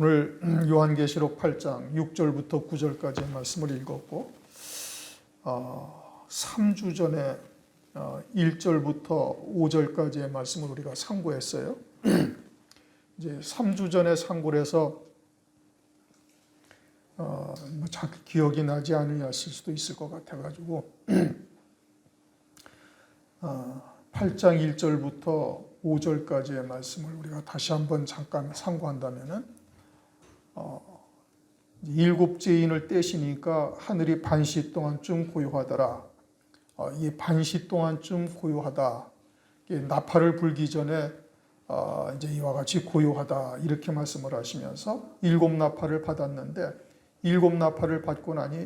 오늘 요한계시록 8장 6절부터 9절까지의 말씀을 읽었고 3주 전에 1절부터 5절까지의 말씀을 우리가 상고했어요. 이제 3주 전에 상고를 해서 잘 기억이 나지 않으셨을 수도 있을 것 같아가지고 8장 1절부터 5절까지의 말씀을 우리가 다시 한번 잠깐 상고한다면은 일곱째 인을 떼시니까 하늘이 반시 동안쯤 고요하더라. 이 반시 동안쯤 고요하다. 나팔을 불기 전에 이제 이와 같이 고요하다 이렇게 말씀을 하시면서 일곱 나팔을 받았는데 일곱 나팔을 받고 나니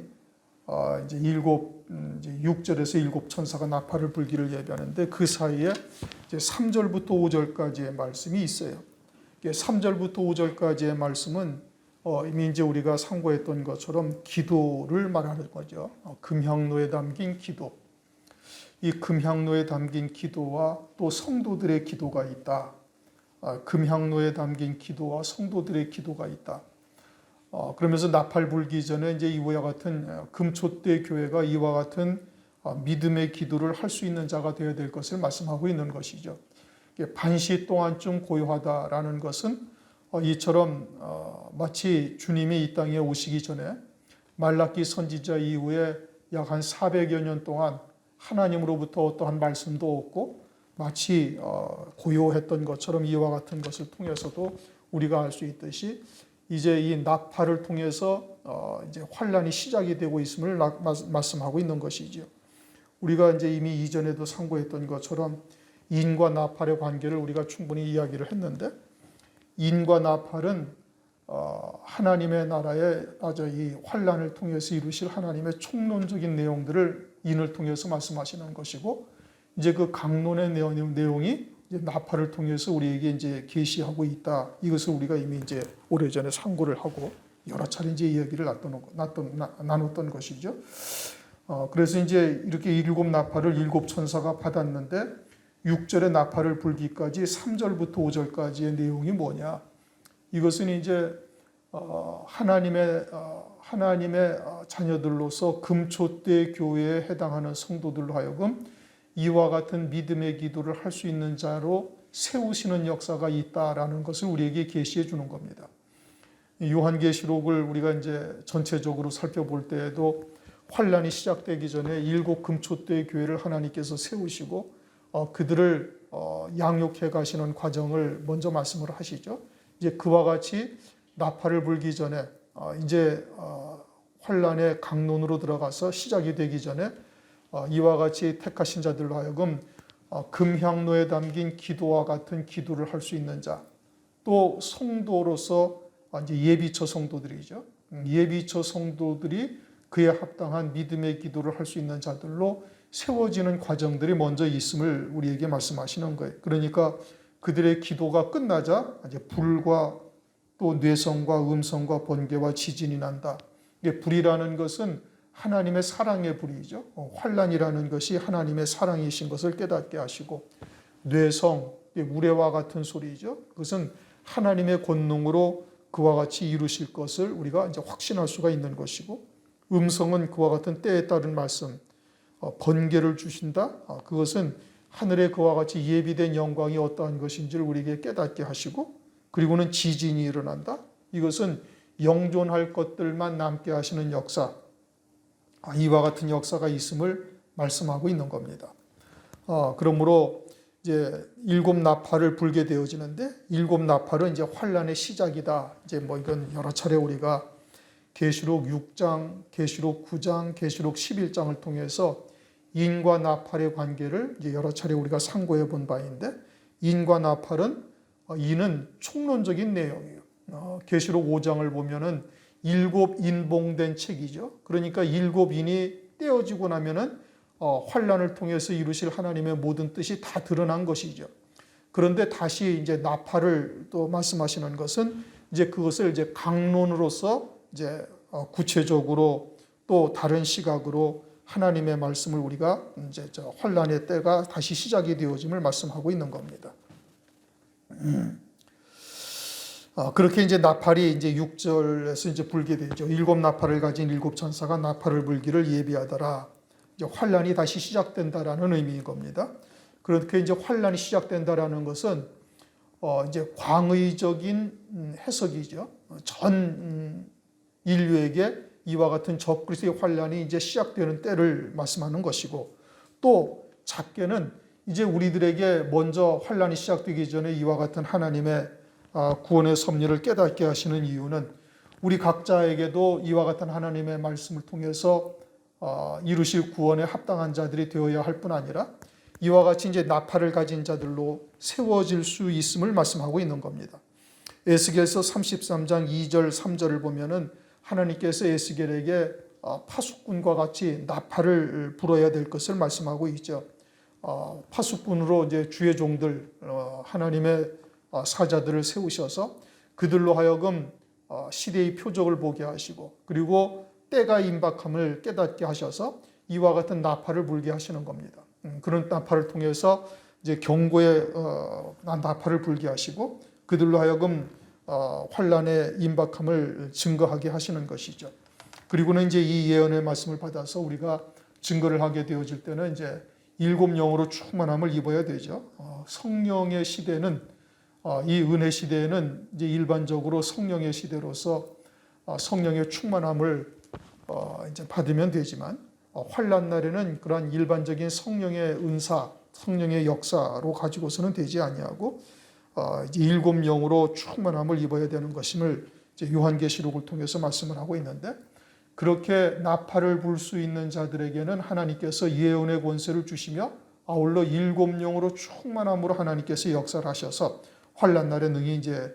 이제 6절에서 일곱 천사가 나팔을 불기를 예비하는데 그 사이에 이제 3절부터 5절까지의 말씀이 있어요. 3절부터 5절까지의 말씀은 이미 이제 우리가 상고했던 것처럼 기도를 말하는 거죠. 금향로에 담긴 기도. 이 금향로에 담긴 기도와 또 성도들의 기도가 있다. 금향로에 담긴 기도와 성도들의 기도가 있다. 그러면서 나팔 불기 전에 이제 이와 같은 금초대 교회가 이와 같은 믿음의 기도를 할 수 있는 자가 되어야 될 것을 말씀하고 있는 것이죠. 반시 동안쯤 고요하다라는 것은 이처럼 마치 주님이 이 땅에 오시기 전에 말라기 선지자 이후에 약 한 400여 년 동안 하나님으로부터 어떠한 말씀도 없고 마치 고요했던 것처럼 이와 같은 것을 통해서도 우리가 알 수 있듯이 이제 이 나팔을 통해서 이제 환란이 시작이 되고 있음을 말씀하고 있는 것이죠. 우리가 이제 이미 이전에도 상고했던 것처럼 인과 나팔의 관계를 우리가 충분히 이야기를 했는데 인과 나팔은 하나님의 나라의 이 환란을 통해서 이루실 하나님의 총론적인 내용들을 인을 통해서 말씀하시는 것이고 이제 그 강론의 내용이 이제 나팔을 통해서 우리에게 이제 계시하고 있다. 이것을 우리가 이미 이제 오래전에 상고를 하고 여러 차례 이제 이야기를 나눴던 것이죠. 그래서 이제 이렇게 일곱 나팔을 일곱 천사가 받았는데 6절의 나팔을 불기까지 3절부터 5절까지의 내용이 뭐냐? 이것은 이제 하나님의 자녀들로서 금초대 교회에 해당하는 성도들로 하여금 이와 같은 믿음의 기도를 할 수 있는 자로 세우시는 역사가 있다라는 것을 우리에게 계시해 주는 겁니다. 요한계시록을 우리가 이제 전체적으로 살펴볼 때에도 환란이 시작되기 전에 일곱 금초대 교회를 하나님께서 세우시고 그들을 양육해 가시는 과정을 먼저 말씀을 하시죠. 이제 그와 같이 나팔을 불기 전에 이제 환란의 강론으로 들어가서 시작이 되기 전에 이와 같이 택하신 자들로 하여금 금향로에 담긴 기도와 같은 기도를 할 수 있는 자, 또 성도로서 이제 예비처 성도들이죠. 예비처 성도들이 그에 합당한 믿음의 기도를 할 수 있는 자들로 세워지는 과정들이 먼저 있음을 우리에게 말씀하시는 거예요. 그러니까 그들의 기도가 끝나자 이제 불과 또 뇌성과 음성과 번개와 지진이 난다. 이게 불이라는 것은 하나님의 사랑의 불이죠. 환란이라는 것이 하나님의 사랑이신 것을 깨닫게 하시고 뇌성, 우레와 같은 소리죠. 그것은 하나님의 권능으로 그와 같이 이루실 것을 우리가 이제 확신할 수가 있는 것이고 음성은 그와 같은 때에 따른 말씀, 번개를 주신다. 그것은 하늘에 그와 같이 예비된 영광이 어떠한 것인지를 우리에게 깨닫게 하시고 그리고는 지진이 일어난다. 이것은 영존할 것들만 남게 하시는 역사, 이와 같은 역사가 있음을 말씀하고 있는 겁니다. 그러므로 이제 일곱 나팔을 불게 되어지는데 일곱 나팔은 이제 환란의 시작이다. 이제 뭐 이건 여러 차례 우리가 계시록 6장, 계시록 9장, 계시록 11장을 통해서 인과 나팔의 관계를 이제 여러 차례 우리가 상고해 본 바인데 인과 나팔은 인은 총론적인 내용이에요. 계시록 5장을 보면은 일곱 인봉된 책이죠. 그러니까 일곱 인이 떼어지고 나면은 환란을 통해서 이루실 하나님의 모든 뜻이 다 드러난 것이죠. 그런데 다시 이제 나팔을 또 말씀하시는 것은 이제 그것을 이제 강론으로서 이제 구체적으로 또 다른 시각으로 하나님의 말씀을 우리가 이제 환란의 때가 다시 시작이 되어짐을 말씀하고 있는 겁니다. 그렇게 이제 나팔이 이제 6절에서 이제 불게 되죠. 일곱 나팔을 가진 일곱 천사가 나팔을 불기를 예비하더라. 이제 환란이 다시 시작된다라는 의미인 겁니다. 그렇게 이제 환란이 시작된다라는 것은 이제 광의적인 해석이죠. 전 인류에게 이와 같은 적그리스도의 환란이 이제 시작되는 때를 말씀하는 것이고, 또 작게는 이제 우리들에게 먼저 환란이 시작되기 전에 이와 같은 하나님의 구원의 섭리를 깨닫게 하시는 이유는 우리 각자에게도 이와 같은 하나님의 말씀을 통해서 이루실 구원에 합당한 자들이 되어야 할 뿐 아니라 이와 같이 이제 나팔을 가진 자들로 세워질 수 있음을 말씀하고 있는 겁니다. 에스겔서 33장 2절 3절을 보면은 하나님께서 에스겔에게 파수꾼과 같이 나팔을 불어야 될 것을 말씀하고 있죠. 파수꾼으로 이제 주의 종들 하나님의 사자들을 세우셔서 그들로 하여금 시대의 표적을 보게 하시고, 그리고 때가 임박함을 깨닫게 하셔서 이와 같은 나팔을 불게 하시는 겁니다. 그런 나팔을 통해서 이제 경고의 나팔을 불게 하시고 그들로 하여금 환란의 임박함을 증거하게 하시는 것이죠. 그리고는 이제 이 예언의 말씀을 받아서 우리가 증거를 하게 되어질 때는 이제 일곱 영으로 충만함을 입어야 되죠. 성령의 시대는 이 은혜 시대에는 이제 일반적으로 성령의 시대로서 성령의 충만함을 이제 받으면 되지만 환란 날에는 그러한 일반적인 성령의 은사, 성령의 역사로 가지고서는 되지 아니하고 이제 일곱 영으로 충만함을 입어야 되는 것임을 이제 요한계시록을 통해서 말씀을 하고 있는데, 그렇게 나팔을 불 수 있는 자들에게는 하나님께서 예언의 권세를 주시며 아울러 일곱 영으로 충만함으로 하나님께서 역사를 하셔서 환란 날에 능히 이제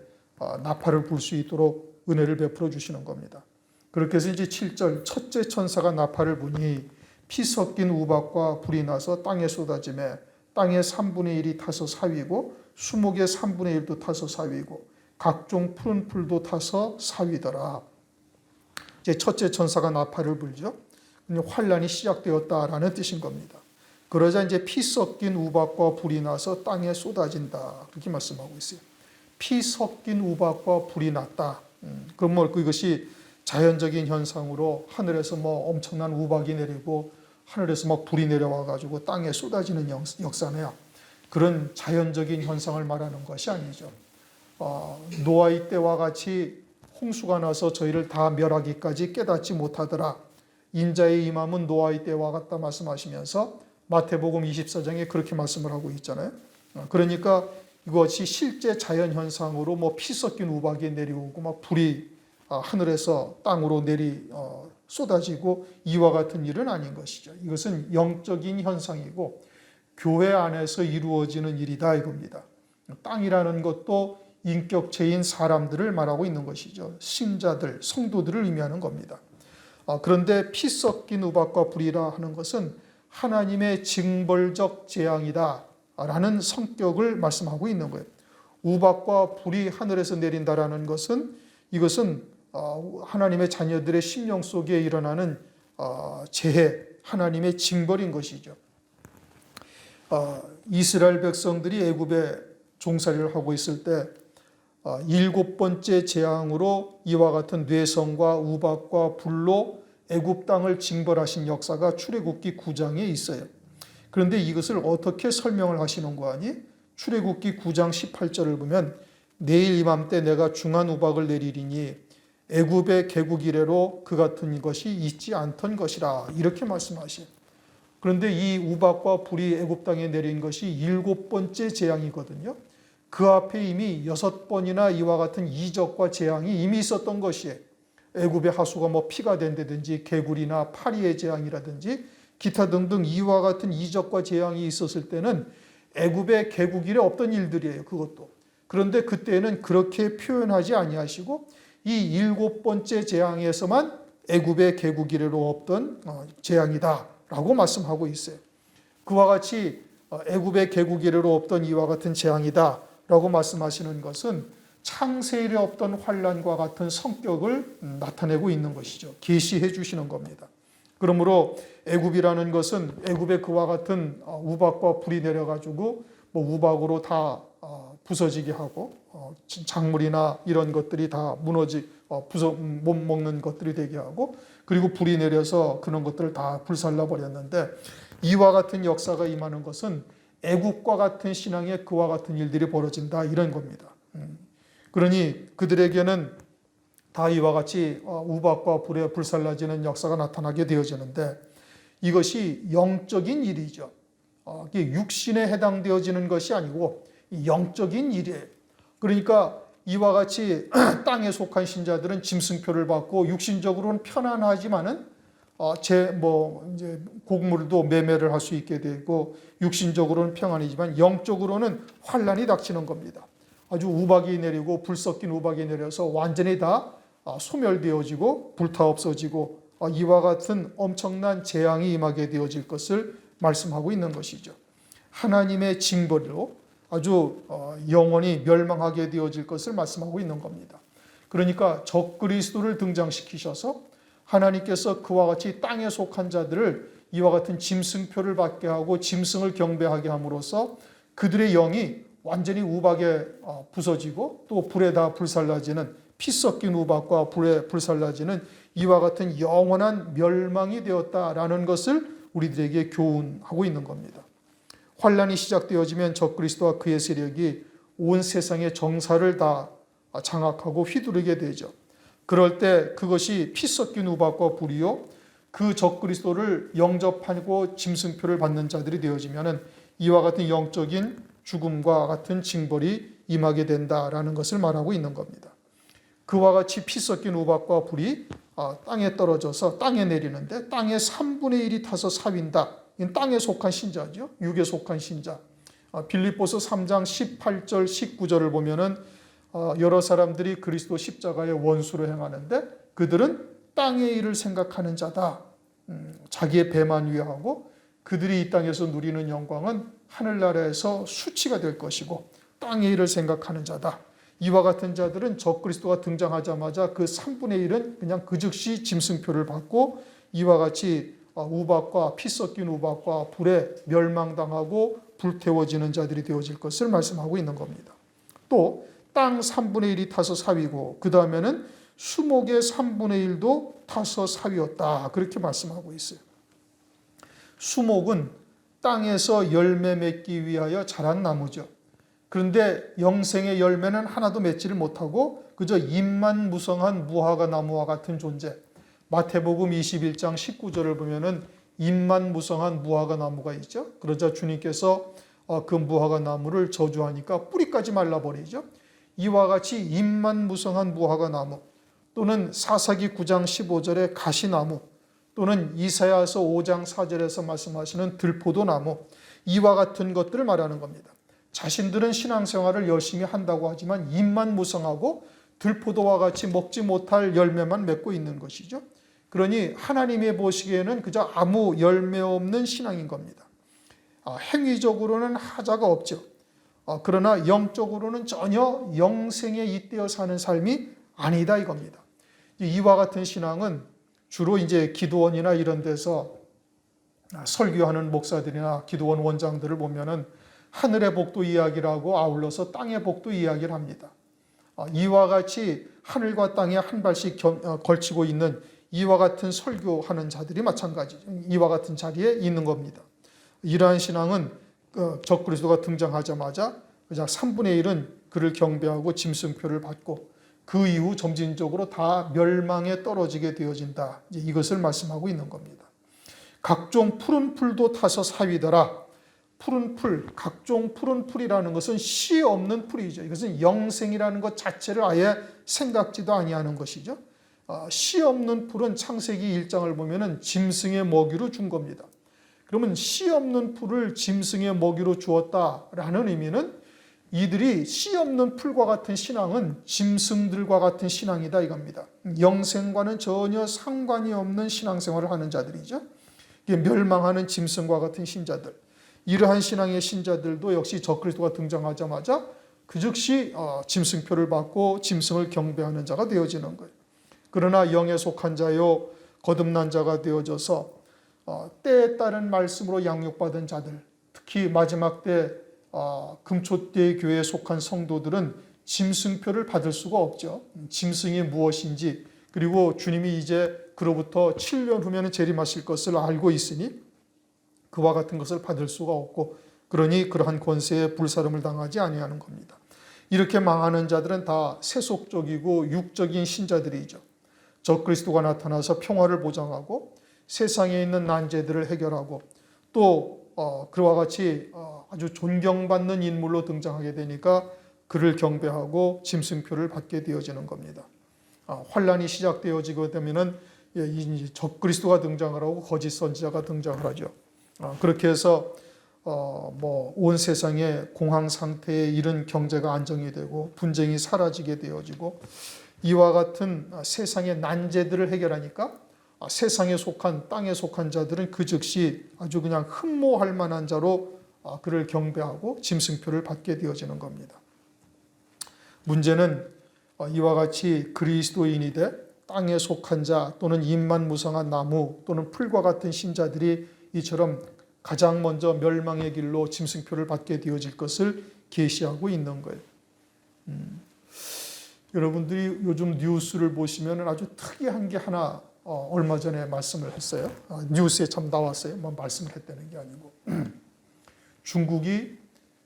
나팔을 불 수 있도록 은혜를 베풀어 주시는 겁니다. 그렇게 해서 이제 7절 첫째 천사가 나팔을 부니 피 섞인 우박과 불이 나서 땅에 쏟아지매 땅의 3분의 1이 타서 사위고 수목의 3분의 1도 타서 사위고 각종 푸른 풀도 타서 사위더라. 이제 첫째 천사가 나팔을 불죠. 환란이 시작되었다라는 뜻인 겁니다. 그러자 이제 피 섞인 우박과 불이 나서 땅에 쏟아진다. 그렇게 말씀하고 있어요. 피 섞인 우박과 불이 났다. 그럼 뭐 그것이 자연적인 현상으로 하늘에서 뭐 엄청난 우박이 내리고 하늘에서 막 불이 내려와 가지고 땅에 쏟아지는 역사네요. 그런 자연적인 현상을 말하는 것이 아니죠. 노아의 때와 같이 홍수가 나서 저희를 다 멸하기까지 깨닫지 못하더라. 인자의 임함은 노아의 때와 같다 말씀하시면서 마태복음 24장에 그렇게 말씀을 하고 있잖아요. 그러니까 이것이 실제 자연 현상으로 뭐 피 섞인 우박이 내려오고 막 불이 하늘에서 땅으로 쏟아지고 이와 같은 일은 아닌 것이죠. 이것은 영적인 현상이고 교회 안에서 이루어지는 일이다 이겁니다. 땅이라는 것도 인격체인 사람들을 말하고 있는 것이죠. 신자들, 성도들을 의미하는 겁니다. 그런데 피 섞인 우박과 불이라 하는 것은 하나님의 징벌적 재앙이다 라는 성격을 말씀하고 있는 거예요. 우박과 불이 하늘에서 내린다라는 것은 이것은 하나님의 자녀들의 심령 속에 일어나는 재해, 하나님의 징벌인 것이죠. 이스라엘 백성들이 애굽에 종살이를 하고 있을 때 일곱 번째 재앙으로 이와 같은 뇌성과 우박과 불로 애굽 땅을 징벌하신 역사가 출애굽기 9장에 있어요. 그런데 이것을 어떻게 설명을 하시는가 하니 출애굽기 9장 18절을 보면 내일 이맘때 내가 중한 우박을 내리리니 애굽의 개국 이래로 그 같은 것이 있지 않던 것이라 이렇게 말씀하시요. 그런데 이 우박과 불이 애굽 땅에 내린 것이 일곱 번째 재앙이거든요. 그 앞에 이미 6번이나 이와 같은 이적과 재앙이 이미 있었던 것이에요. 애굽의 하수가 뭐 피가 된다든지 개구리나 파리의 재앙이라든지 기타 등등 이와 같은 이적과 재앙이 있었을 때는 애굽의 개국 이래 없던 일들이에요. 그것도. 그런데 그때는 그렇게 표현하지 아니하시고 이 일곱 번째 재앙에서만 애굽의 개국 이래로 없던 재앙이다라고 말씀하고 있어요. 그와 같이 애굽의 개국 이래로 없던 이와 같은 재앙이다라고 말씀하시는 것은 창세 이래 없던 환란과 같은 성격을 나타내고 있는 것이죠. 계시해 주시는 겁니다. 그러므로 애굽이라는 것은 애굽의 그와 같은 우박과 불이 내려가지고 뭐 우박으로 다 부서지게 하고 작물이나 이런 것들이 다 못 먹는 것들이 되게 하고, 그리고 불이 내려서 그런 것들을 다 불살라 버렸는데, 이와 같은 역사가 임하는 것은 애국과 같은 신앙에 그와 같은 일들이 벌어진다, 이런 겁니다. 그러니 그들에게는 다 이와 같이 우박과 불에 불살라지는 역사가 나타나게 되어지는데, 이것이 영적인 일이죠. 이게 육신에 해당되어지는 것이 아니고 영적인 일이에요. 그러니까 이와 같이 땅에 속한 신자들은 짐승표를 받고 육신적으로는 편안하지만은 이제 곡물도 매매를 할 수 있게 되고 육신적으로는 평안이지만 영적으로는 환란이 닥치는 겁니다. 아주 우박이 내리고 불 섞인 우박이 내려서 완전히 다 소멸되어지고 불타 없어지고 이와 같은 엄청난 재앙이 임하게 되어질 것을 말씀하고 있는 것이죠. 하나님의 징벌로 아주 영원히 멸망하게 되어질 것을 말씀하고 있는 겁니다. 그러니까 적그리스도를 등장시키셔서 하나님께서 그와 같이 땅에 속한 자들을 이와 같은 짐승표를 받게 하고 짐승을 경배하게 함으로써 그들의 영이 완전히 우박에 부서지고 또 불에 다 불살라지는, 피 섞인 우박과 불에 불살라지는 이와 같은 영원한 멸망이 되었다라는 것을 우리들에게 교훈하고 있는 겁니다. 환란이 시작되어지면 적그리스도와 그의 세력이 온 세상의 정사를 다 장악하고 휘두르게 되죠. 그럴 때 그것이 피 섞인 우박과 불이요, 그 적그리스도를 영접하고 짐승표를 받는 자들이 되어지면 이와 같은 영적인 죽음과 같은 징벌이 임하게 된다라는 것을 말하고 있는 겁니다. 그와 같이 피 섞인 우박과 불이 땅에 떨어져서 땅에 내리는데 땅의 3분의 1이 타서 사윈다. 이건 땅에 속한 신자죠. 육에 속한 신자. 빌립보서 3장 18절 19절을 보면은 여러 사람들이 그리스도 십자가의 원수로 행하는데 그들은 땅의 일을 생각하는 자다. 자기의 배만 위하고 그들이 이 땅에서 누리는 영광은 하늘나라에서 수치가 될 것이고 땅의 일을 생각하는 자다. 이와 같은 자들은 적그리스도가 등장하자마자 그 3분의 1은 그냥 그 즉시 짐승표를 받고 이와 같이 우박과 피 섞인 우박과 불에 멸망당하고 불태워지는 자들이 되어질 것을 말씀하고 있는 겁니다. 또 땅 3분의 1이 타서 사위고 그 다음에는 수목의 3분의 1도 타서 사위였다. 그렇게 말씀하고 있어요. 수목은 땅에서 열매 맺기 위하여 자란 나무죠. 그런데 영생의 열매는 하나도 맺지를 못하고 그저 잎만 무성한 무화과 나무와 같은 존재. 마태복음 21장 19절을 보면은 잎만 무성한 무화과 나무가 있죠. 그러자 주님께서 그 무화과 나무를 저주하니까 뿌리까지 말라버리죠. 이와 같이 잎만 무성한 무화과 나무, 또는 사사기 9장 15절의 가시나무, 또는 이사야서 5장 4절에서 말씀하시는 들포도나무, 이와 같은 것들을 말하는 겁니다. 자신들은 신앙생활을 열심히 한다고 하지만 잎만 무성하고 들포도와 같이 먹지 못할 열매만 맺고 있는 것이죠. 그러니 하나님의 보시기에는 그저 아무 열매 없는 신앙인 겁니다. 행위적으로는 하자가 없죠. 그러나 영적으로는 전혀 영생에 잇대어 사는 삶이 아니다 이겁니다. 이와 같은 신앙은 주로 이제 기도원이나 이런 데서 설교하는 목사들이나 기도원 원장들을 보면은 하늘의 복도 이야기를 하고 아울러서 땅의 복도 이야기를 합니다. 이와 같이 하늘과 땅에 한 발씩 걸치고 있는 이와 같은 설교하는 자들이 마찬가지죠. 이와 같은 자리에 있는 겁니다. 이러한 신앙은 적그리스도가 등장하자마자 그냥 3분의 1은 그를 경배하고 짐승표를 받고 그 이후 점진적으로 다 멸망에 떨어지게 되어진다. 이것을 말씀하고 있는 겁니다. 각종 푸른 풀도 타서 사위더라. 푸른 풀, 각종 푸른 풀이라는 것은 씨 없는 풀이죠. 이것은 영생이라는 것 자체를 아예 생각지도 아니하는 것이죠. 씨 없는 풀은 창세기 1장을 보면은 짐승의 먹이로 준 겁니다. 그러면 씨 없는 풀을 짐승의 먹이로 주었다라는 의미는 이들이 씨 없는 풀과 같은 신앙은 짐승들과 같은 신앙이다 이겁니다. 영생과는 전혀 상관이 없는 신앙생활을 하는 자들이죠. 멸망하는 짐승과 같은 신자들. 이러한 신앙의 신자들도 역시 적그리스도가 등장하자마자 그 즉시 짐승표를 받고 짐승을 경배하는 자가 되어지는 거예요. 그러나 영에 속한 자요 거듭난 자가 되어져서 때에 따른 말씀으로 양육받은 자들, 특히 마지막 때 금초대 교회에 속한 성도들은 짐승표를 받을 수가 없죠. 짐승이 무엇인지, 그리고 주님이 이제 그로부터 7년 후면 재림하실 것을 알고 있으니 그와 같은 것을 받을 수가 없고, 그러니 그러한 권세에 불사름을 당하지 아니하는 겁니다. 이렇게 망하는 자들은 다 세속적이고 육적인 신자들이죠. 적그리스도가 나타나서 평화를 보장하고 세상에 있는 난제들을 해결하고 또 그와 같이 아주 존경받는 인물로 등장하게 되니까 그를 경배하고 짐승표를 받게 되어지는 겁니다. 환란이 시작되어지게 되면은 적그리스도가 등장을 하고 거짓 선지자가 등장을 하죠. 그렇게 해서 온 세상에 공황 상태에 이른 경제가 안정이 되고 분쟁이 사라지게 되어지고, 이와 같은 세상의 난제들을 해결하니까 세상에 속한, 땅에 속한 자들은 그 즉시 아주 그냥 흠모할 만한 자로 그를 경배하고 짐승표를 받게 되어지는 겁니다. 문제는 이와 같이 그리스도인이 돼 땅에 속한 자 또는 잎만 무성한 나무 또는 풀과 같은 신자들이 이처럼 가장 먼저 멸망의 길로 짐승표를 받게 되어질 것을 계시하고 있는 거예요. 여러분들이 요즘 뉴스를 보시면 아주 특이한 게 하나 얼마 전에 말씀을 했어요. 뉴스에 참 나왔어요. 말씀을 했다는 게 아니고 중국이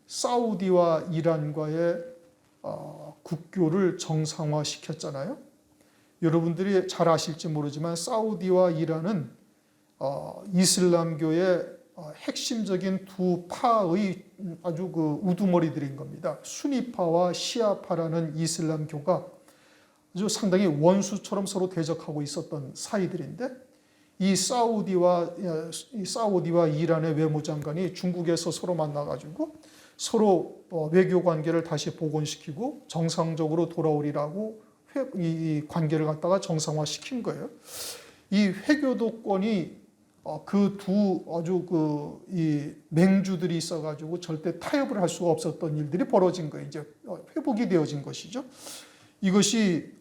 사우디와 이란과의 국교를 정상화시켰잖아요. 여러분들이 잘 아실지 모르지만 사우디와 이란은 이슬람교의 핵심적인 두 파의 아주 우두머리들인 겁니다. 수니파와 시아파라는 이슬람교가 아주 상당히 원수처럼 서로 대적하고 있었던 사이들인데, 이 사우디와 이란의 외무장관이 중국에서 서로 만나가지고 서로 외교 관계를 다시 복원시키고 정상적으로 돌아오리라고 이 관계를 갖다가 정상화시킨 거예요. 이 회교도권이 그 두 아주 이 맹주들이 있어가지고 절대 타협을 할 수가 없었던 일들이 벌어진 거예요. 이제 회복이 되어진 것이죠. 이것이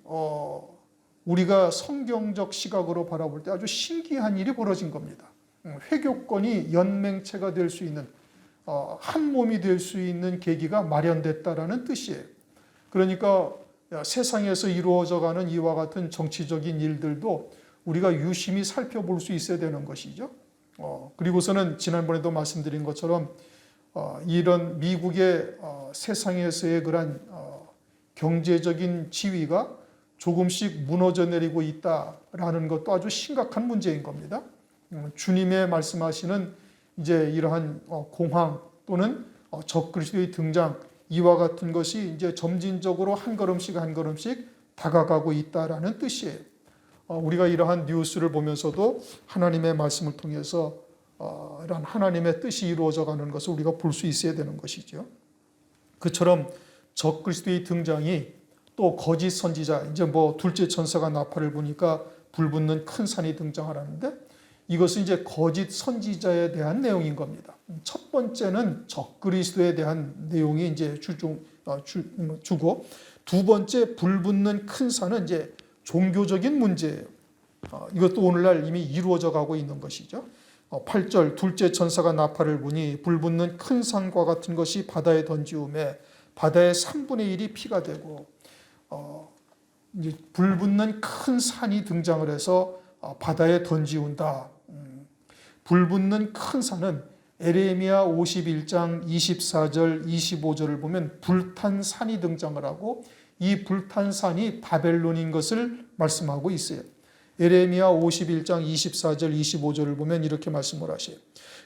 우리가 성경적 시각으로 바라볼 때 아주 신기한 일이 벌어진 겁니다. 회교권이 연맹체가 될 수 있는, 한 몸이 될 수 있는 계기가 마련됐다라는 뜻이에요. 그러니까 세상에서 이루어져가는 이와 같은 정치적인 일들도 우리가 유심히 살펴볼 수 있어야 되는 것이죠. 그리고서는 지난번에도 말씀드린 것처럼 이런 미국의 세상에서의 그런 경제적인 지위가 조금씩 무너져 내리고 있다라는 것도 아주 심각한 문제인 겁니다. 주님의 말씀하시는 이제 이러한 공황 또는 적그리스도의 등장, 이와 같은 것이 이제 점진적으로 한 걸음씩 한 걸음씩 다가가고 있다라는 뜻이에요. 우리가 이러한 뉴스를 보면서도 하나님의 말씀을 통해서 이런 하나님의 뜻이 이루어져 가는 것을 우리가 볼 수 있어야 되는 것이죠. 그처럼 적그리스도의 등장이 또 거짓 선지자, 이제 둘째 천사가 나팔을 부니까 불붙는 큰 산이 등장하라는데, 이것은 이제 거짓 선지자에 대한 내용인 겁니다. 첫 번째는 적그리스도에 대한 내용이 이제 주고, 두 번째 불붙는 큰 산은 이제 종교적인 문제예요. 이것도 오늘날 이미 이루어져 가고 있는 것이죠. 8절 둘째 천사가 나팔을 부니 불붙는 큰 산과 같은 것이 바다에 던지우매 바다의 3분의 1이 피가 되고, 이제 불붙는 큰 산이 등장을 해서 바다에 던지운다. 불붙는 큰 산은 에레미야 51장 24절 25절을 보면 불탄 산이 등장을 하고, 이 불탄 산이 바벨론인 것을 말씀하고 있어요. 에레미야 51장 24절 25절을 보면 이렇게 말씀을 하셔요.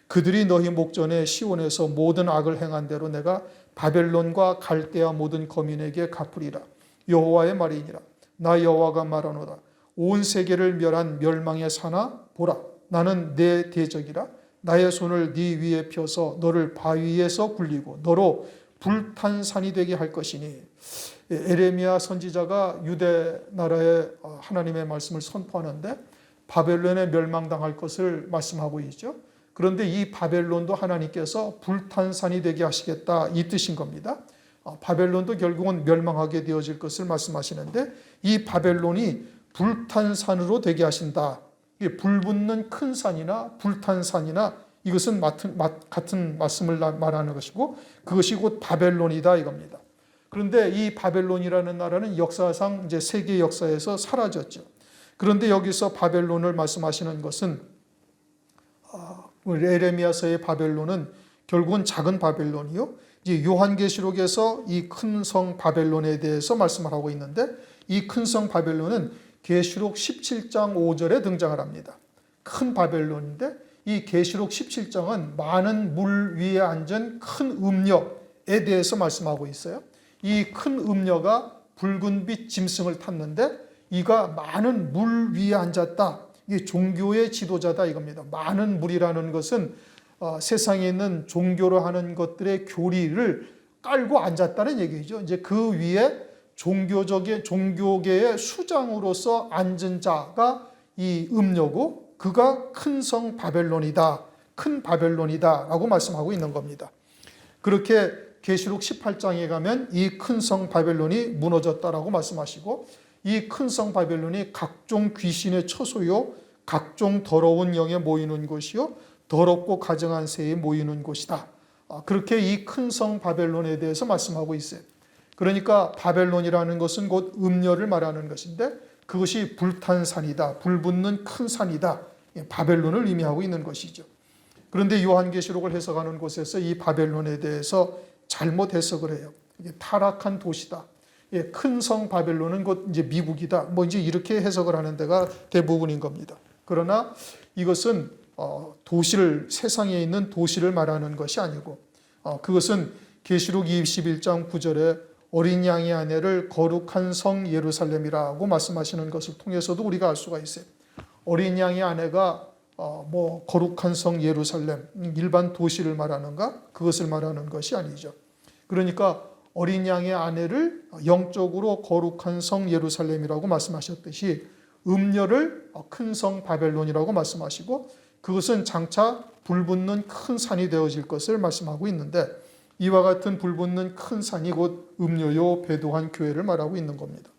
그들이 너희 목전에 시온에서 모든 악을 행한 대로 내가 바벨론과 갈대아 모든 거민에게 갚으리라. 여호와의 말이니라. 나 여호와가 말하노라. 온 세계를 멸한 멸망의 산아 보라. 나는 내 대적이라. 나의 손을 네 위에 펴서 너를 바위에서 굴리고 너로 불탄 산이 되게 할 것이니. 에레미야 선지자가 유대 나라의 하나님의 말씀을 선포하는데 바벨론에 멸망당할 것을 말씀하고 있죠. 그런데 이 바벨론도 하나님께서 불탄 산이 되게 하시겠다, 이 뜻인 겁니다. 바벨론도 결국은 멸망하게 되어질 것을 말씀하시는데, 이 바벨론이 불탄 산으로 되게 하신다. 불붙는 큰 산이나 불탄 산이나 이것은 같은 말씀을 말하는 것이고 그것이 곧 바벨론이다 이겁니다. 그런데 이 바벨론이라는 나라는 역사상 이제 세계 역사에서 사라졌죠. 그런데 여기서 바벨론을 말씀하시는 것은 에레미야서의 바벨론은 결국은 작은 바벨론이요. 이제 요한계시록에서 이 큰 성 바벨론에 대해서 말씀을 하고 있는데 이 큰 성 바벨론은 계시록 17장 5절에 등장을 합니다. 큰 바벨론인데 이 계시록 17장은 많은 물 위에 앉은 큰 음녀에 대해서 말씀하고 있어요. 이 큰 음녀가 붉은빛 짐승을 탔는데 이가 많은 물 위에 앉았다. 이게 종교의 지도자다 이겁니다. 많은 물이라는 것은 세상에 있는 종교로 하는 것들의 교리를 깔고 앉았다는 얘기죠. 이제 그 위에 종교계의 수장으로서 앉은 자가 이 음녀고 그가 큰 성 바벨론이다. 큰 바벨론이다라고 말씀하고 있는 겁니다. 그렇게 계시록 18장에 가면 이 큰 성 바벨론이 무너졌다라고 말씀하시고 이 큰 성 바벨론이 각종 귀신의 처소요 각종 더러운 영에 모이는 곳이요 더럽고 가증한 새에 모이는 곳이다. 그렇게 이 큰 성 바벨론에 대해서 말씀하고 있어요. 그러니까 바벨론이라는 것은 곧 음녀를 말하는 것인데 그것이 불탄 산이다. 불붙는 큰 산이다. 바벨론을 의미하고 있는 것이죠. 그런데 요한계시록을 해석하는 곳에서 이 바벨론에 대해서 잘못 해석을 해요. 타락한 도시다. 큰 성 바벨론은 곧 이제 미국이다. 뭐 이제 이렇게 해석을 하는 데가 대부분인 겁니다. 그러나 이것은 도시를 세상에 있는 도시를 말하는 것이 아니고 그것은 계시록 21장 9절에 어린 양의 아내를 거룩한 성 예루살렘이라고 말씀하시는 것을 통해서도 우리가 알 수가 있어요. 어린 양의 아내가 거룩한 성 예루살렘 일반 도시를 말하는가? 그것을 말하는 것이 아니죠. 그러니까 어린 양의 아내를 영적으로 거룩한 성 예루살렘이라고 말씀하셨듯이 음녀를 큰 성 바벨론이라고 말씀하시고 그것은 장차 불붙는 큰 산이 되어질 것을 말씀하고 있는데 이와 같은 불붙는 큰 산이 곧 음녀요 배도한 교회를 말하고 있는 겁니다.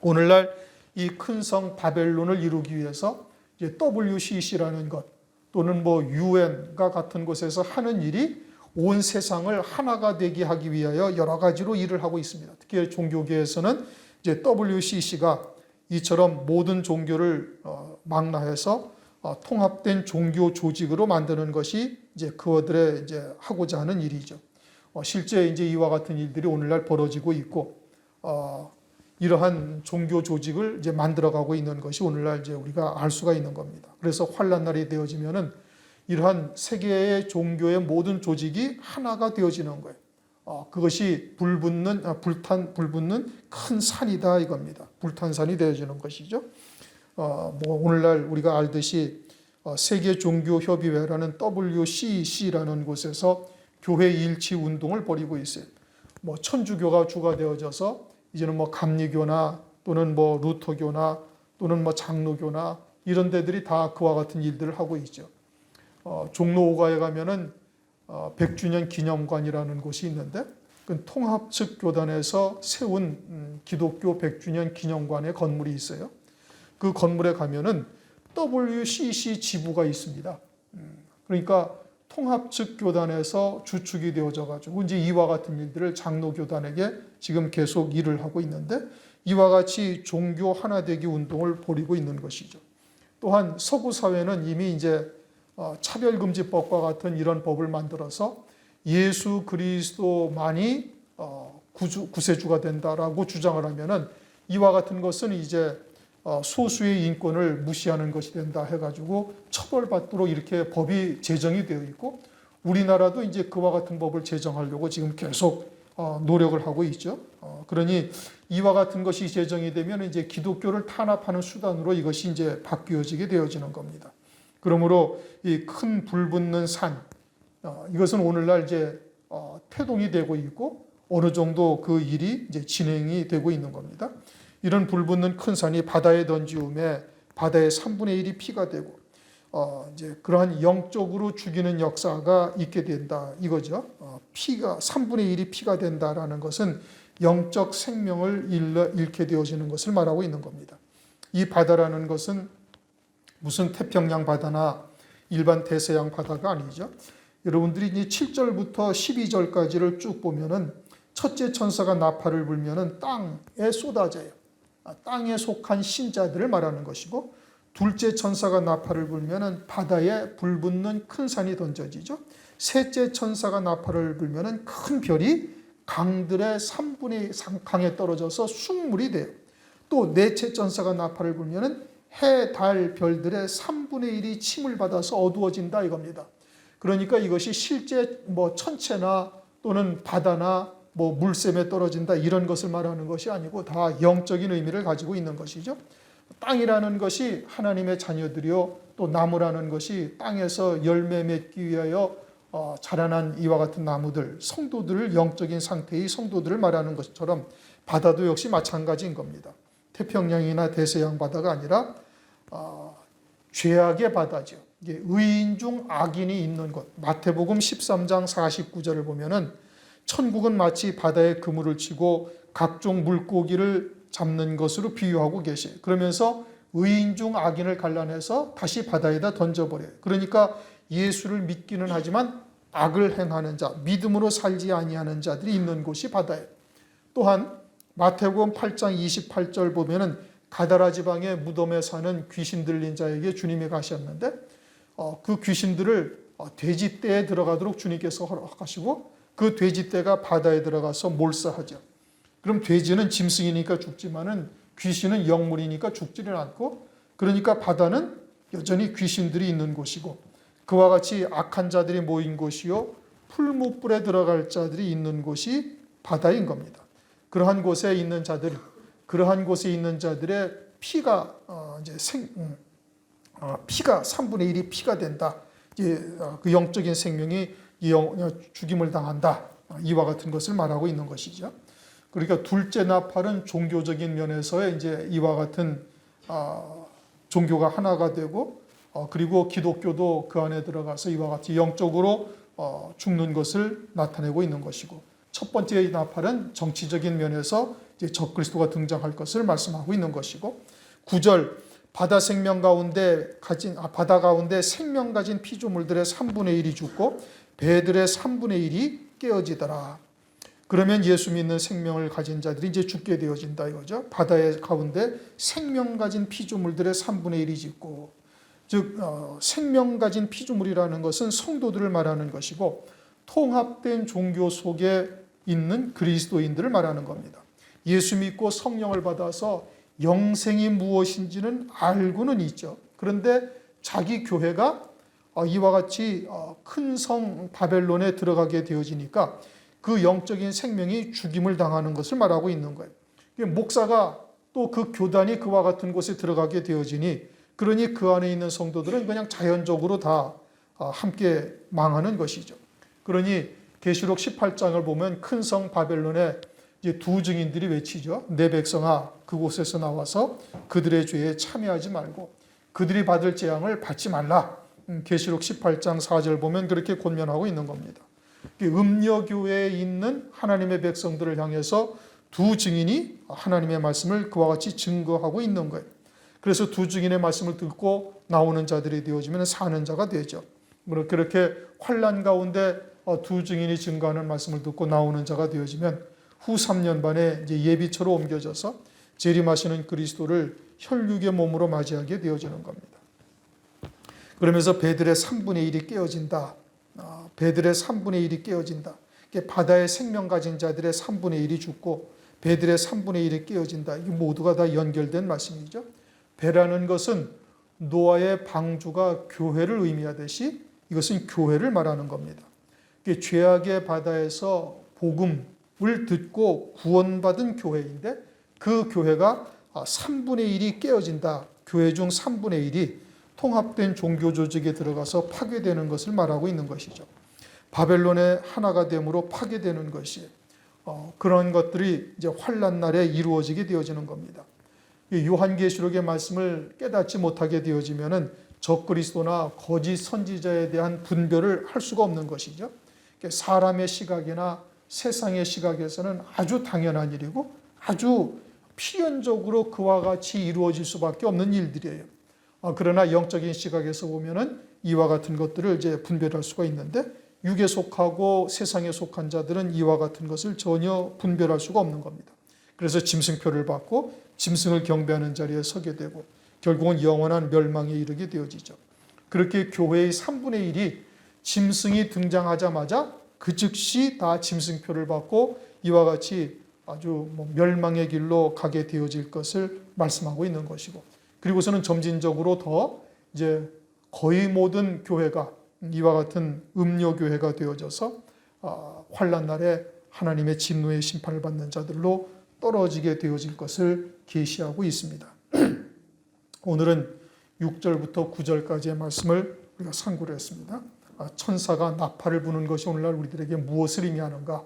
오늘날 이 큰 성 바벨론을 이루기 위해서 이제 WCC라는 것 또는 UN과 같은 곳에서 하는 일이 온 세상을 하나가 되게 하기 위하여 여러 가지로 일을 하고 있습니다. 특히 종교계에서는 이제 WCC가 이처럼 모든 종교를 망라해서 통합된 종교 조직으로 만드는 것이 이제 그들의 이제 하고자 하는 일이죠. 실제 이제 이와 같은 일들이 오늘날 벌어지고 있고, 이러한 종교 조직을 이제 만들어가고 있는 것이 오늘날 이제 우리가 알 수가 있는 겁니다. 그래서 환란 날이 되어지면은 이러한 세계의 종교의 모든 조직이 하나가 되어지는 거예요. 그것이 불붙는 큰 산이다 이겁니다. 불탄산이 되어지는 것이죠. 오늘날 우리가 알듯이 세계 종교 협의회라는 WCC라는 곳에서 교회 일치 운동을 벌이고 있어요. 천주교가 주가 되어져서 이제는 감리교나 또는 루터교나 또는 장로교나 이런 데들이 다 그와 같은 일들을 하고 있죠. 종로 5가에 가면은 100주년 기념관이라는 곳이 있는데 그 통합 측 교단에서 세운 기독교 100주년 기념관의 건물이 있어요. 그 건물에 가면은 WCC 지부가 있습니다. 그러니까 통합 측 교단에서 주축이 되어져 가지고 이제 이와 같은 일들을 장로 교단에게 지금 계속 일을 하고 있는데 이와 같이 종교 하나 되기 운동을 벌이고 있는 것이죠. 또한 서구 사회는 이미 이제 차별금지법과 같은 이런 법을 만들어서 예수 그리스도만이 구세주가 된다라고 주장을 하면은 이와 같은 것은 이제 소수의 인권을 무시하는 것이 된다 해가지고 처벌받도록 이렇게 법이 제정이 되어 있고 우리나라도 이제 그와 같은 법을 제정하려고 지금 계속 노력을 하고 있죠. 그러니 이와 같은 것이 제정이 되면 이제 기독교를 탄압하는 수단으로 이것이 이제 바뀌어지게 되어지는 겁니다. 그러므로 이 큰 불붙는 산, 이것은 오늘날 이제 태동이 되고 있고 어느 정도 그 일이 이제 진행이 되고 있는 겁니다. 이런 불붙는 큰 산이 바다에 던지움에 바다의 3분의 1이 피가 되고 이제 그러한 영적으로 죽이는 역사가 있게 된다 이거죠. 피가 3분의 1이 피가 된다라는 것은 영적 생명을 잃게 되어지는 것을 말하고 있는 겁니다. 이 바다라는 것은 무슨 태평양 바다나 일반 대서양 바다가 아니죠. 여러분들이 이제 7절부터 12절까지를 쭉 보면은 첫째 천사가 나팔을 불면은 땅에 쏟아져요. 땅에 속한 신자들을 말하는 것이고, 둘째 천사가 나팔을 불면은 바다에 불붙는 큰 산이 던져지죠. 셋째 천사가 나팔을 불면은 큰 별이 강들의 3분의 강에 떨어져서 숭물이 돼요. 또 넷째 천사가 나팔을 불면은 해, 달, 별들의 3분의 1이 침을 받아서 어두워진다 이겁니다. 그러니까 이것이 실제 천체나 또는 바다나 물샘에 떨어진다 이런 것을 말하는 것이 아니고 다 영적인 의미를 가지고 있는 것이죠. 땅이라는 것이 하나님의 자녀들이요, 또 나무라는 것이 땅에서 열매 맺기 위하여 자라난 이와 같은 나무들, 성도들을, 영적인 상태의 성도들을 말하는 것처럼 바다도 역시 마찬가지인 겁니다. 태평양이나 대서양 바다가 아니라 죄악의 바다죠. 이게 의인 중 악인이 있는 곳. 마태복음 13장 49절을 보면은 천국은 마치 바다에 그물을 치고 각종 물고기를 잡는 것으로 비유하고 계세요. 그러면서 의인 중 악인을 갈라내서 다시 바다에다 던져버려요. 그러니까 예수를 믿기는 하지만 악을 행하는 자, 믿음으로 살지 아니하는 자들이 있는 곳이 바다예요. 또한 마태복음 8장 28절 보면은 가다라 지방의 무덤에 사는 귀신 들린 자에게 주님이 가셨는데 그 귀신들을 돼지떼에 들어가도록 주님께서 허락하시고 그 돼지떼가 바다에 들어가서 몰사하죠. 그럼 돼지는 짐승이니까 죽지만은 귀신은 영물이니까 죽지는 않고, 그러니까 바다는 여전히 귀신들이 있는 곳이고 그와 같이 악한 자들이 모인 곳이요 풀무불에 들어갈 자들이 있는 곳이 바다인 겁니다. 그러한 곳에 있는 자들의 피가 피가 3분의 1이 피가 된다. 그 영적인 생명이 죽임을 당한다. 이와 같은 것을 말하고 있는 것이죠. 그러니까 둘째 나팔은 종교적인 면에서의 이제 이와 같은 종교가 하나가 되고, 그리고 기독교도 그 안에 들어가서 이와 같이 영적으로 죽는 것을 나타내고 있는 것이고, 첫 번째 나팔은 정치적인 면에서 이제 적그리스도가 등장할 것을 말씀하고 있는 것이고, 9절 바다 가운데 생명 가진 피조물들의 3분의 1이 죽고 배들의 3분의 1이 깨어지더라. 그러면 예수 믿는 생명을 가진 자들이 이제 죽게 되어진다 이거죠. 바다의 가운데 생명 가진 피조물들의 3분의 1이 죽고, 즉 생명 가진 피조물이라는 것은 성도들을 말하는 것이고 통합된 종교 속에 있는 그리스도인들을 말하는 겁니다. 예수 믿고 성령을 받아서 영생이 무엇인지는 알고는 있죠. 그런데 자기 교회가 이와 같이 큰 성 바벨론에 들어가게 되어지니까 그 영적인 생명이 죽임을 당하는 것을 말하고 있는 거예요. 목사가 또 그 교단이 그와 같은 곳에 들어가게 되어지니, 그러니 그 안에 있는 성도들은 그냥 자연적으로 다 함께 망하는 것이죠. 그러니 계시록 18장을 보면 큰 성 바벨론에 이제 두 증인들이 외치죠. 내 백성아, 그곳에서 나와서 그들의 죄에 참여하지 말고 그들이 받을 재앙을 받지 말라. 계시록 18장 4절 보면 그렇게 권면하고 있는 겁니다. 음녀교회에 있는 하나님의 백성들을 향해서 두 증인이 하나님의 말씀을 그와 같이 증거하고 있는 거예요. 그래서 두 증인의 말씀을 듣고 나오는 자들이 되어지면 사는 자가 되죠. 그렇게 환난 가운데 두 증인이 증거하는 말씀을 듣고 나오는 자가 되어지면 후 3년 반에 이제 예비처로 옮겨져서 재림하시는 그리스도를 혈육의 몸으로 맞이하게 되어지는 겁니다. 그러면서 배들의 3분의 1이 깨어진다. 배들의 3분의 1이 깨어진다. 바다의 생명 가진 자들의 3분의 1이 죽고 배들의 3분의 1이 깨어진다. 이게 모두가 다 연결된 말씀이죠. 배라는 것은 노아의 방주가 교회를 의미하듯이 이것은 교회를 말하는 겁니다. 죄악의 바다에서 복음을 듣고 구원받은 교회인데 그 교회가 3분의 1이 깨어진다. 교회 중 3분의 1이 통합된 종교 조직에 들어가서 파괴되는 것을 말하고 있는 것이죠. 바벨론의 하나가 됨으로 파괴되는 것이 그런 것들이 이제 환난 날에 이루어지게 되어지는 겁니다. 요한계시록의 말씀을 깨닫지 못하게 되어지면은 적그리스도나 거짓 선지자에 대한 분별을 할 수가 없는 것이죠. 사람의 시각이나 세상의 시각에서는 아주 당연한 일이고 아주 필연적으로 그와 같이 이루어질 수밖에 없는 일들이에요. 그러나 영적인 시각에서 보면은 이와 같은 것들을 이제 분별할 수가 있는데 육에 속하고 세상에 속한 자들은 이와 같은 것을 전혀 분별할 수가 없는 겁니다. 그래서 짐승표를 받고 짐승을 경배하는 자리에 서게 되고 결국은 영원한 멸망에 이르게 되어지죠. 그렇게 교회의 3분의 1이 짐승이 등장하자마자 그 즉시 다 짐승표를 받고 이와 같이 아주 멸망의 길로 가게 되어질 것을 말씀하고 있는 것이고, 그리고서는 점진적으로 더 이제 거의 모든 교회가 이와 같은 음료 교회가 되어져서 환난 날에 하나님의 진노의 심판을 받는 자들로 떨어지게 되어질 것을 계시하고 있습니다. 오늘은 6절부터 9절까지의 말씀을 우리가 상고를 했습니다. 천사가 나팔을 부는 것이 오늘날 우리들에게 무엇을 의미하는가?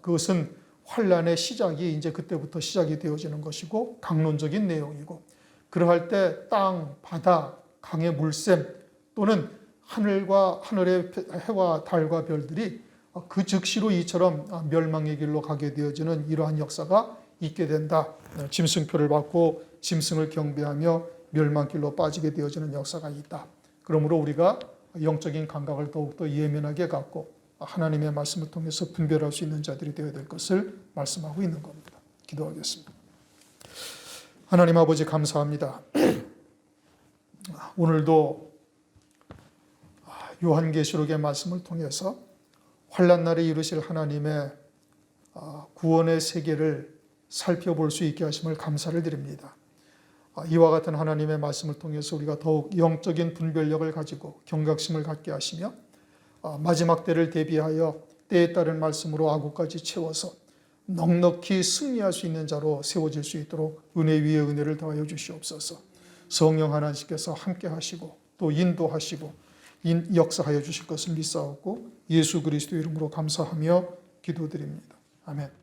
그것은 환난의 시작이 이제 그때부터 시작이 되어지는 것이고 강론적인 내용이고, 그러할 때 땅, 바다, 강의 물샘 또는 하늘의 해와 달과 별들이 그 즉시로 이처럼 멸망의 길로 가게 되어지는 이러한 역사가 있게 된다. 짐승표를 받고 짐승을 경배하며 멸망길로 빠지게 되어지는 역사가 있다. 그러므로 우리가 영적인 감각을 더욱더 예민하게 갖고 하나님의 말씀을 통해서 분별할 수 있는 자들이 되어야 될 것을 말씀하고 있는 겁니다. 기도하겠습니다. 하나님 아버지 감사합니다. 오늘도 요한계시록의 말씀을 통해서 환난 날에 이루실 하나님의 구원의 세계를 살펴볼 수 있게 하심을 감사를 드립니다. 이와 같은 하나님의 말씀을 통해서 우리가 더욱 영적인 분별력을 가지고 경각심을 갖게 하시며 마지막 때를 대비하여 때에 따른 말씀으로 아구까지 채워서 넉넉히 승리할 수 있는 자로 세워질 수 있도록 은혜 위에 은혜를 더하여 주시옵소서. 성령 하나님께서 함께 하시고 또 인도하시고 역사하여 주실 것을 믿사옵고 예수 그리스도 이름으로 감사하며 기도드립니다. 아멘.